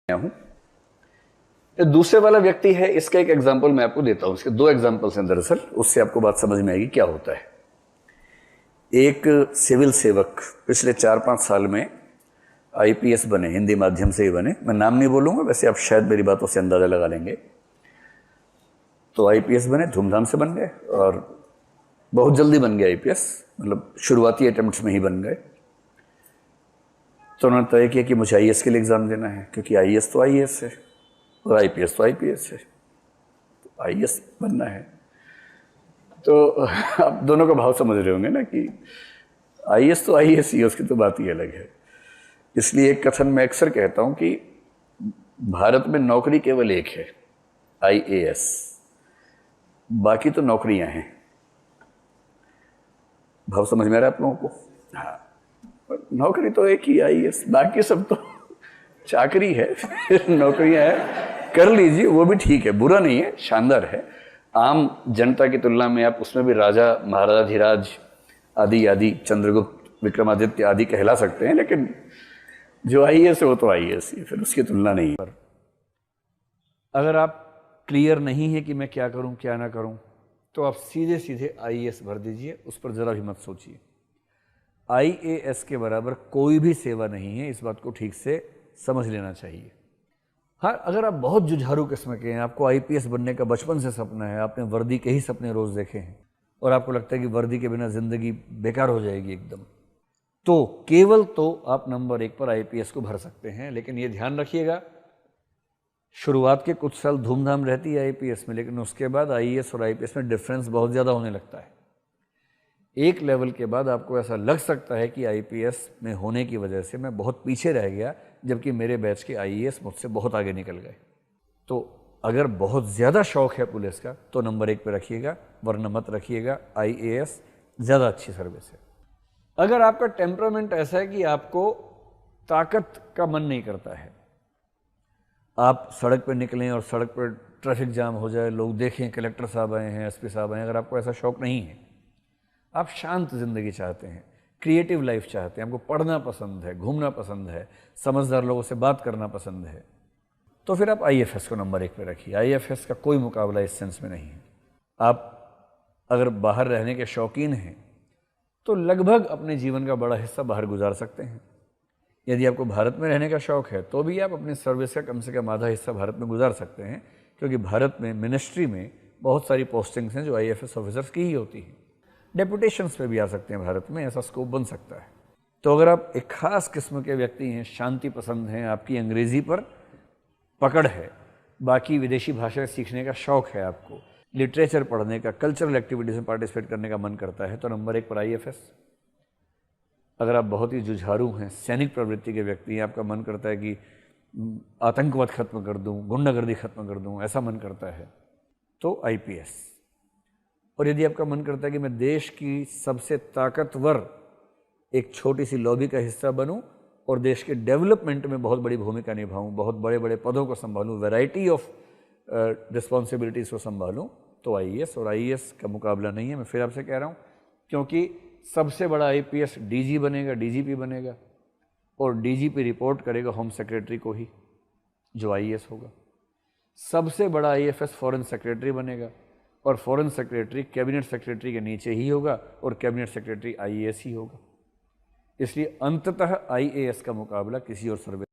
हूं। दूसरे वाला व्यक्ति है, इसका एक एग्जांपल मैं आपको देता हूं। इसके दो एग्जांपल्स हैं दरअसल, उससे आपको बात समझ में आएगी क्या होता है। एक सिविल सेवक पिछले 4-5 साल में आईपीएस बने, हिंदी माध्यम से ही बने। मैं नाम नहीं बोलूंगा, वैसे आप शायद मेरी बातों से अंदाजा लगा लेंगे। तो आईपीएस बने, धूमधाम से बन गए और बहुत जल्दी बन गए आईपीएस, मतलब शुरुआती अटेम्प्ट्स में ही बन गए। तो उन्होंने तय किया कि मुझे आईएएस के लिए एग्जाम देना है, क्योंकि आईएएस तो आईएएस है और आईपीएस तो आईपीएस है, तो आईएएस बनना है। तो आप दोनों का भाव समझ रहे होंगे ना कि आईएएस तो आईएएस ही है, उसकी तो बात ही अलग है। इसलिए एक कथन मैं अक्सर कहता हूं कि भारत में नौकरी केवल एक है, आईएएस, बाकी तो नौकरियां हैं। भाव समझ में आ रहा है आप लोगों को? हाँ, नौकरी तो एक ही आईएएस, बाकी सब तो चाकरी है नौकरियां है, कर लीजिए, वो भी ठीक है, बुरा नहीं है, शानदार है। आम जनता की तुलना में आप उसमें भी राजा महाराजाधिराज आदि आदि, चंद्रगुप्त विक्रमादित्य आदि कहला सकते हैं, लेकिन जो आईएएस है वो तो आईएएस ही, फिर उसकी तुलना नहीं। पर अगर आप क्लियर नहीं है कि मैं क्या करूं क्या ना करूं, तो आप सीधे सीधे आईएएस भर दीजिए, उस पर जरा भी मत सोचिए। आईएएस के बराबर कोई भी सेवा नहीं है, इस बात को ठीक से समझ लेना चाहिए। हाँ, अगर आप बहुत जुझारू किस्म के हैं, आपको आईपीएस बनने का बचपन से सपना है, आपने वर्दी के ही सपने रोज देखे हैं और आपको लगता है कि वर्दी के बिना जिंदगी बेकार हो जाएगी एकदम, तो केवल तो आप नंबर 1 पर आईपीएस को भर सकते हैं। लेकिन ये ध्यान रखिएगा, शुरुआत के कुछ साल धूमधाम रहती है आईपीएस में, लेकिन उसके बाद आईएएस और आईपीएस में डिफरेंस बहुत ज़्यादा होने लगता है। एक लेवल के बाद आपको ऐसा लग सकता है कि आईपीएस में होने की वजह से मैं बहुत पीछे रह गया, जबकि मेरे बैच के आईएएस मुझसे बहुत आगे निकल गए। तो अगर बहुत ज़्यादा शौक है पुलिस का तो नंबर 1 पे रखिएगा, वरना मत रखिएगा। आईएएस ज़्यादा अच्छी सर्विस है। अगर आपका टेम्परामेंट ऐसा है कि आपको ताकत का मन नहीं करता है, आप सड़क पर निकलें और सड़क पर ट्रैफिक जाम हो जाए, लोग देखें कलेक्टर साहब आए हैं, एसपी साहब आए हैं, अगर आपको ऐसा शौक नहीं है, आप शांत जिंदगी चाहते हैं, क्रिएटिव लाइफ चाहते हैं, आपको पढ़ना पसंद है, घूमना पसंद है, समझदार लोगों से बात करना पसंद है, तो फिर आप आईएफएस को नंबर 1 पे रखिए। आईएफएस का कोई मुकाबला इस सेंस में नहीं है। आप अगर बाहर रहने के शौकीन हैं तो लगभग अपने जीवन का बड़ा हिस्सा बाहर गुजार सकते हैं। यदि आपको भारत में रहने का शौक है तो भी आप अपनी सर्विस का कम से कम आधा हिस्सा भारत में गुजार सकते हैं, क्योंकि भारत में मिनिस्ट्री में बहुत सारी पोस्टिंग्स हैं जो आईएफएस ऑफिसर्स की ही होती हैं। डेपुटेशंस पे भी आ सकते हैं भारत में, ऐसा स्कोप बन सकता है। तो अगर आप एक खास किस्म के व्यक्ति हैं, शांति पसंद हैं, आपकी अंग्रेजी पर पकड़ है, बाकी विदेशी भाषाएं सीखने का शौक है, आपको लिटरेचर पढ़ने का, कल्चरल एक्टिविटीज में पार्टिसिपेट करने का मन करता है, तो नंबर 1 पर आईएफएस। अगर आप बहुत ही जुझारू हैं, सैनिक प्रवृत्ति के व्यक्ति हैं, आपका मन करता है कि आतंकवाद खत्म कर दूं, गुंडागर्दी खत्म कर दूं, ऐसा मन करता है, तो आईपीएस। और यदि आपका मन करता है कि मैं देश की सबसे ताकतवर एक छोटी सी लॉबी का हिस्सा बनूं और देश के डेवलपमेंट में बहुत बड़ी भूमिका निभाऊं, बहुत बड़े बड़े पदों को संभालूं, वैरायटी ऑफ रिस्पॉन्सिबिलिटीज़ को संभालूं, तो आईएएस। और आईएएस का मुकाबला नहीं है, मैं फिर आपसे कह रहा हूं, क्योंकि सबसे बड़ा आईपीएस डीजी बनेगा, डीजीपी बनेगा, और डीजीपी रिपोर्ट करेगा होम सेक्रेटरी को ही, जो आईएएस होगा। सबसे बड़ा आईएफएस फॉरेन सेक्रेटरी बनेगा, और फॉरेन सेक्रेटरी कैबिनेट सेक्रेटरी के नीचे ही होगा, और कैबिनेट सेक्रेटरी आईएएस ही होगा। इसलिए अंततः आईएएस का मुकाबला किसी और सर्विस